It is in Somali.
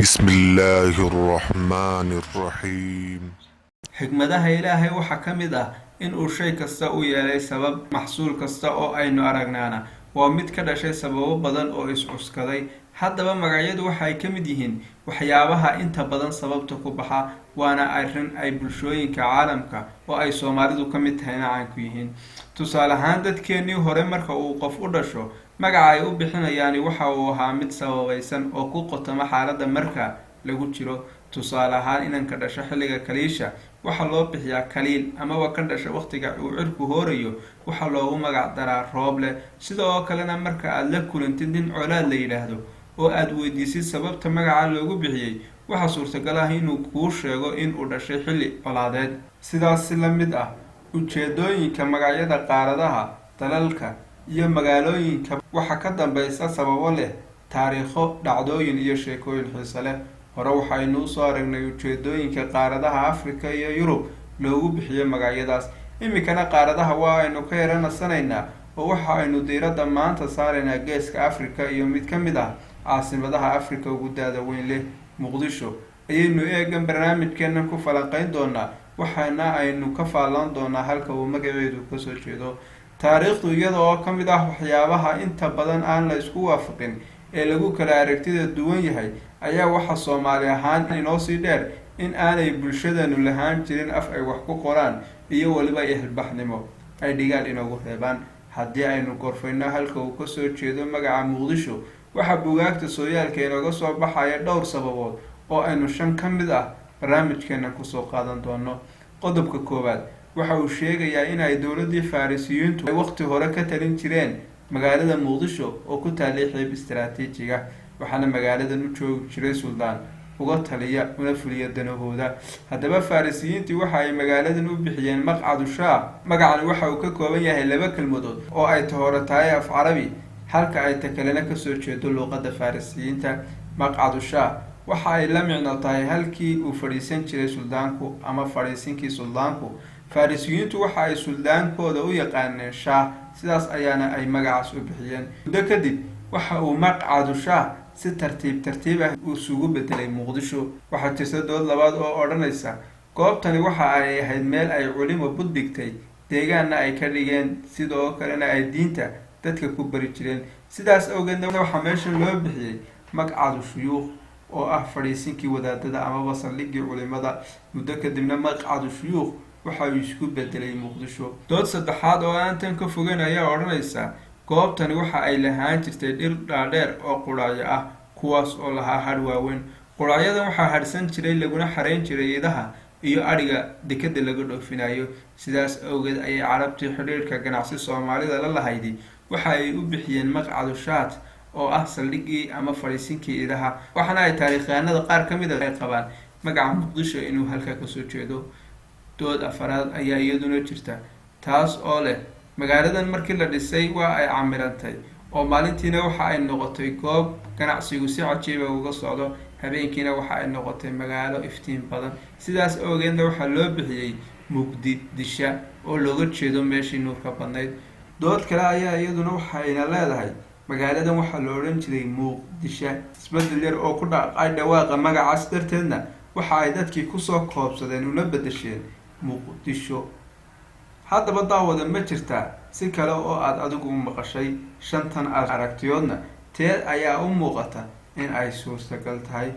بسم الله الرحمن الرحيم. xigmadaha ilaahay waxaa ka mid ah in uu shay kasta u yeelay sabab maxsuul kasta oo aynu aragnaana waa mid ka dhashay sababo badan oo is-cuskaday. haddaba magacyadu waxay ka mid yihiin waxyaabaha inta badan sababta ku baxa, waana arrin ay bulshooyinka caalamka oo ay soomaalidu ka mid tahayna caan ku yihiin. tusaale ahaan, dadkeenii hore marka uu qof u dhasho, magaca ay u bixinayaani waxa uu ahaa mid sababaysan oo ku qotoma xaaladda marka lagu jiro. tusaale ahaan, inanka dhasho xilliga kaliisha waxaa loo bixiyaa kaliil, amaba ka dhasha waqtiga uu cirku hoorayo waxaa loogu magac daraa rooble. sidoo kalena marka aad la kulantid nin colaad la yidhaahdo oo aad weydiisid sababta magaca loogu bixiyey, waxaa suurtagal ah inuu kuu sheego in uu dhashay xilli colaadeed. sidaas si la mid ah, ujeedooyinka magacyada qaaradaha, dalalka iyo magaalooyinka waxaa ka dambaysa sababo leh taariikho, dhacdooyin iyo sheekooyin xiiso leh. hore waxaynu usoo aragnay ujeedooyinka qaaradaha Afrika iyo Yurub loogu bixiyo magacyadaas. iminkana qaaradaha waa aynu ka yaranasanaynaa oo waxa aynu diiradda maanta saaraynaa geeska Afrika iyo mid ka mid ah caasimadaha Afrika ugu daada weyn leh, Muqdisho. ayaynu eegan barnaamijkeena ku falanqeyn doonaa, waxaana aynu ka faalan doonaa halka uu magaceedu kasoo jeedo. taariikhdu iyada oo ka mid ah waxyaabaha inta badan aan la isku waafaqin ee lagu kala aragtida duwan yahay, ayaa waxa Soomaali ahaan inoo sii dheer in aanay bulshadanu lahaan jirin af ay wax ku qoraan iyo weliba ilbaxnimo ay dhigaan inoogu reebaan. haddii aynu gorfayno halka uu kasoo jeedo magaca Muqdisho, waxaa buugaagta sooyaalka inooga soo baxaya dhowr sababood oo aynu 5 ka mid ah barnaamijkeena kusoo qaadan doono. qodobka koowaad waxa uu sheegayaa in ay dowladii Farisiyiintu ay waqti hore ka talin jireen magaalada Muqdisho oo ku taalay xeeb istiraatiijiga, waxaana magaaladan u joogi jiray suldaan uga taliya una fuliya danahooda. haddaba Farisiyiintii waxa ay magaaladan u bixiyeen maqcadu shaah. magacani waxa uu ka kooban yahay 2 kelmadood oo ay hore tahay af Carabi, halka ay kalena kasoo jeedo luqadda Farisiyiinta. maqcadu shaah waxa ay la micno tahay halkii uu fadhiisan jiray suldaanku ama fadhiisinkii suldaanku. Farisiyiintu waxa ay suldaankooda u yaqaaneen shaah, sidaas ayaana ay magacaas u bixiyeen. muddo kadib waxa uu maqcadu shaah si tartiib ah isugu bedelay Muqdisho. waxaa jirta dood labaad oo odhanaysa goobtani waxa ay ahayd meel ay culimo buddigtay, deegaanna ay ka dhigeen, sidoo kalena ay diinta dadka ku bari jireen. sidaas awgeedna waxaa meesha loo bixiyey maqcadu shuyuukh oo ah fadhiisinkii wadaadada amaba saldhiggii culimada. muddo kadibna maqcadu shuyuukh waxa uu isku bedelay Muqdisho. dood saddexaad oo aan tan ka fogeyn ayaa odhanaysa goobtani waxa ay lahaan jirtay dhir dhaadheer oo quraacyo ah, kuwaas oo lahaa hadh waaweyn. quraacyadan waxaa hadhsan jiray laguna xareyn jiray idaha iyo adhiga dekeda laga dhoofinayo. sidaas awgeed ayay carabtii xidhiirka ganacsi Soomaalida la lahaydi waxa ay u bixiyeen maqcadu shaat oo ah saldhiggii ama fadhiisinkii idaha. waxaana ay taariikhyahanada qaar ka mid ah ay qabaan magaca Muqdisho inuu halka kasoo jeedo. dood afaraad ayaa iyaduna jirta, taas oo leh magaaladan markii la dhisay waa ay camirantay oo maalintiina waxa ay noqotay goob ganacsigu si cajiib ah uga socdo, habeenkiina waxa ay noqotay magaalo iftiin badan. sidaas awgeedna waxaa loo bixiyey Muqdisho oo looga jeedo meeshii nuurka badnayd. dood kale ayaa iyaduna waxayna leedahay magaaladan waxaa la odhan jiray Muqdisho. isbedel yar oo ku dhacay dhawaaqa magacaas darteedna waxa ay dadkii kusoo koobsadeen una bedesheen Muqdisho. haddaba daawada, ma jirtaa si kale oo aad adigu maqashay 5tan aragtiyoodna tee ayaa u muuqata in ay suurtagal tahay?